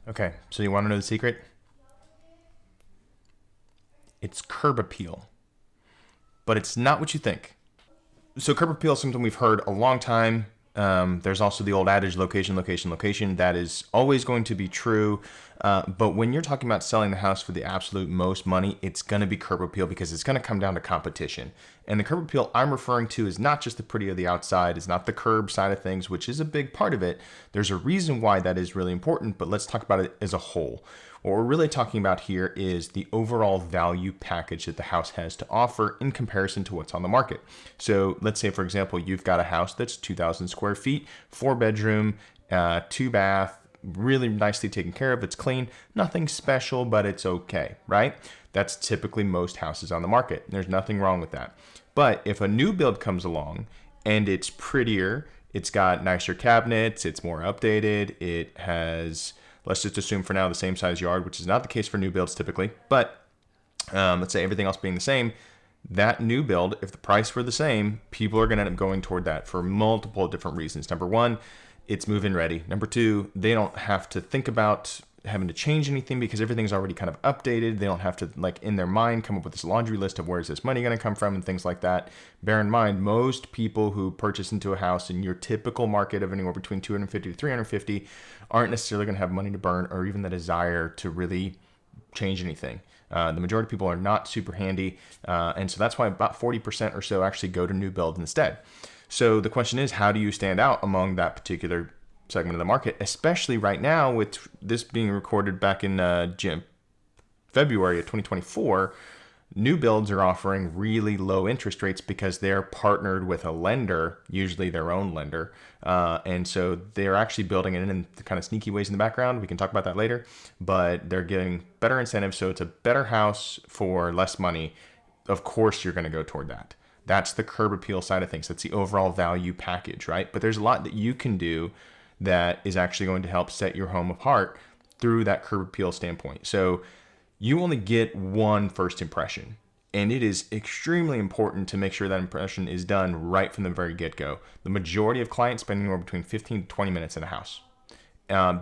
Okay, so you want to know the secret? It's curb appeal, but it's not what you think. So curb appeal is something we've heard a long time. There's also the old adage, location, location, location. That is always going to be true. But when you're talking about selling the house for the absolute most money, it's going to be curb appeal because it's going to come down to competition. And the curb appeal I'm referring to is not just the pretty of the outside, it's not the curb side of things, which is a big part of it. There's a reason why that is really important, but let's talk about it as a whole. What we're really talking about here is the overall value package that the house has to offer in comparison to what's on the market. So let's say, for example, you've got a house that's 2,000 square feet, 4-bedroom, 2-bath, really nicely taken care of. It's clean, nothing special, but it's okay, right? That's typically most houses on the market. There's nothing wrong with that. But if a new build comes along and it's prettier, it's got nicer cabinets, it's more updated, it has, let's just assume for now, the same size yard, which is not the case for new builds typically, but let's say everything else being the same, that new build, if the price were the same, people are going to end up going toward that for multiple different reasons. Number one, it's move-in ready. Number two, they don't have to think about having to change anything because everything's already kind of updated. They don't have to, like, in their mind, come up with this laundry list of where's this money going to come from and things like that. Bear in mind, most people who purchase into a house in your typical market of anywhere between 250 to 350 aren't necessarily going to have money to burn or even the desire to really change anything. The majority of people are not super handy, and so that's why about 40% or so actually go to new build instead. So the question is, how do you stand out among that particular segment of the market, especially right now with this being recorded back in February of 2024? New builds are offering really low interest rates because they're partnered with a lender, usually their own lender. And so they're actually building it in kind of sneaky ways in the background. We can talk about that later, but they're getting better incentives. So it's a better house for less money. Of course, you're going to go toward that. That's the curb appeal side of things. That's the overall value package, right? But there's a lot that you can do that is actually going to help set your home apart through that curb appeal standpoint. So you only get one first impression, and it is extremely important to make sure that impression is done right from the very get-go. The majority of clients spend anywhere between 15 to 20 minutes in a house.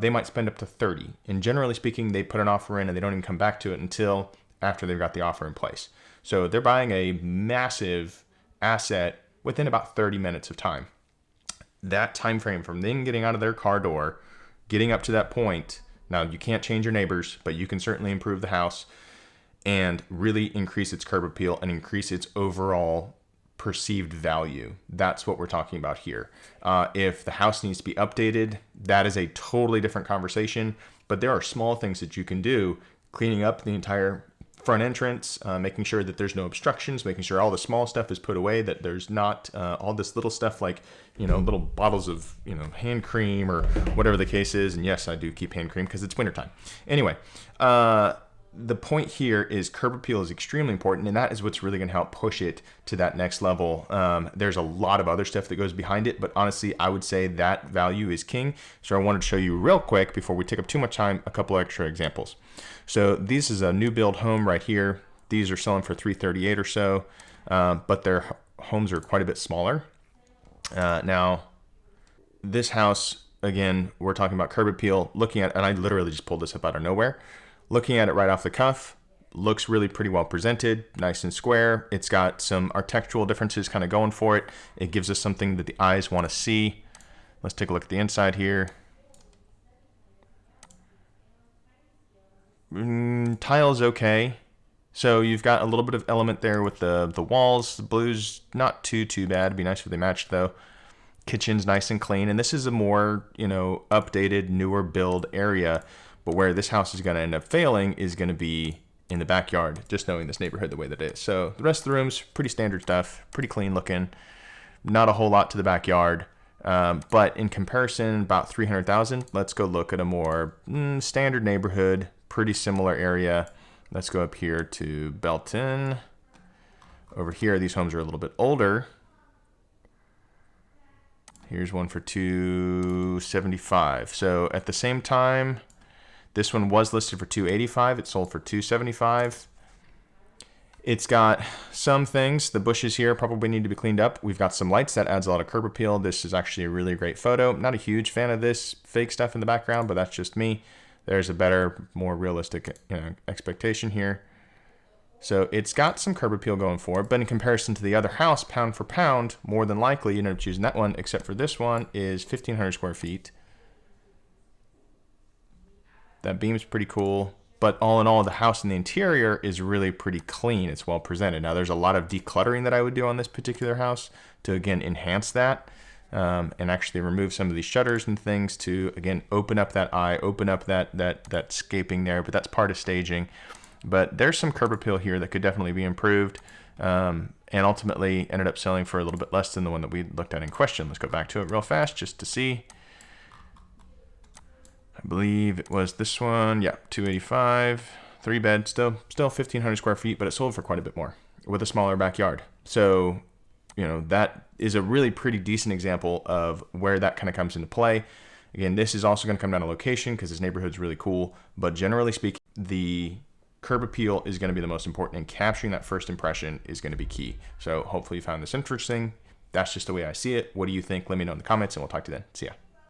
They might spend up to 30, and generally speaking, they put an offer in and they don't even come back to it until after they've got the offer in place. So they're buying a massive asset within about 30 minutes of time. That time frame from them getting out of their car door, getting up to that point. Now, you can't change your neighbors, but you can certainly improve the house and really increase its curb appeal and increase its overall perceived value. That's what we're talking about here. If the house needs to be updated, that is a totally different conversation, but there are small things that you can do, cleaning up the entire front entrance, making sure that there's no obstructions, making sure all the small stuff is put away, that there's not all this little stuff like, little bottles of, hand cream or whatever the case is. And yes, I do keep hand cream because it's wintertime. Anyway, the point here is curb appeal is extremely important, and that is what's really going to help push it to that next level. There's a lot of other stuff that goes behind it, but honestly, I would say that value is king. So I wanted to show you real quick before we take up too much time, a couple extra examples. So this is a new build home right here. These are selling for $338 or so, but their homes are quite a bit smaller. Now, this house, again, we're talking about curb appeal. Looking at, and I literally just pulled this up out of nowhere. Looking at it right off the cuff, looks really pretty well presented, nice and square. It's got some architectural differences kind of going for it. It gives us something that the eyes want to see. Let's take a look at the inside here. Tile's okay. So you've got a little bit of element there with the walls. The blue's not too bad. It'd be nice if they matched though. Kitchen's nice and clean, and this is a more updated, newer build area. But where this house is going to end up failing is going to be in the backyard, just knowing this neighborhood the way that it is. So the rest of the room's pretty standard stuff, pretty clean looking, not a whole lot to the backyard. But in comparison, about $300,000. Let's go look at a more standard neighborhood, pretty similar area. Let's go up here to Belton. Over here, these homes are a little bit older. Here's one for $275. So at the same time, this one was listed for $285. It sold for $275. It's got some things. The bushes here probably need to be cleaned up. We've got some lights. That adds a lot of curb appeal. This is actually a really great photo. Not a huge fan of this fake stuff in the background, but that's just me. There's a better, more realistic expectation here. So it's got some curb appeal going for it, but in comparison to the other house, pound for pound, more than likely, you end up choosing that one, except for this one is 1,500 square feet. That beam's pretty cool, but all in all, the house in the interior is really pretty clean. It's well presented. Now, there's a lot of decluttering that I would do on this particular house to, again, enhance that and actually remove some of these shutters and things to, again, open up that eye, open up that scaping there, but that's part of staging. But there's some curb appeal here that could definitely be improved, and ultimately ended up selling for a little bit less than the one that we looked at in question. Let's go back to it real fast just to see. I believe it was this one. Yeah, 285, 3-bed, still 1,500 square feet, but it sold for quite a bit more with a smaller backyard. So, that is a really pretty decent example of where that kind of comes into play. Again, this is also going to come down to location because this neighborhood's really cool, but generally speaking, the curb appeal is going to be the most important, and capturing that first impression is going to be key. So hopefully you found this interesting. That's just the way I see it. What do you think? Let me know in the comments, and we'll talk to you then. See ya.